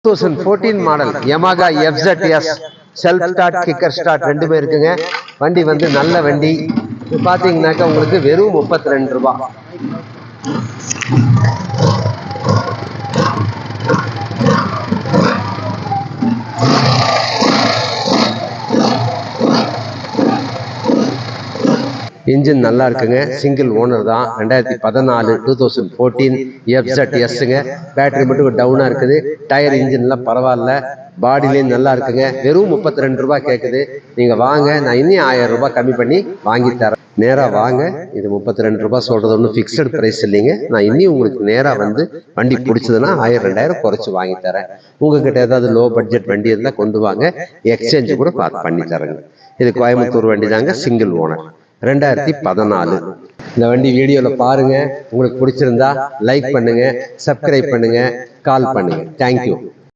2014 model Yamaha FZS self start kicker start ரெண்டுமே இருக்குங்க. வண்டி வந்து நல்ல வண்டி. பார்த்தீங்கன்னாக்கா உங்களுக்கு வெறும் 32 ரூபாய். இன்ஜின் நல்லா இருக்குங்க. சிங்கிள் ஓனர் தான். 2014 2014 FZSங்க. பேட்டரி மட்டும் டவுனா இருக்குது. டயர் இன்ஜின்லாம் பரவாயில்ல. பாடிலையும் நல்லா இருக்குங்க. வெறும் 32 ரூபாய் கேட்குது. நீங்க வாங்க, நான் இன்னும் 1000 ரூபாய் கம்மி பண்ணி வாங்கி தரேன். நேரா வாங்க. இது 32 ரூபாய் சொல்றது ஒன்றும் பிக்சட் பிரைஸ் இல்லைங்க. நான் இன்னும் உங்களுக்கு நேரா வந்து வண்டி பிடிச்சதுன்னா 1000 2000 குறைச்சு வாங்கி தரேன். உங்ககிட்ட ஏதாவது லோ பட்ஜெட் வண்டி இருந்தால் கொண்டு வாங்க, எக்ஸ்சேஞ்ச் கூட பார்த்து பண்ணி தரேங்க. இது கோயம்புத்தூர் வண்டி தாங்க, சிங்கிள் ஓனர், 2014. இந்த வண்டி வீடியோவில் பாருங்க. உங்களுக்கு பிடிச்சிருந்தா லைக் பண்ணுங்க, சப்ஸ்கிரைப் பண்ணுங்க, கால் பண்ணுங்க. தேங்க்யூ.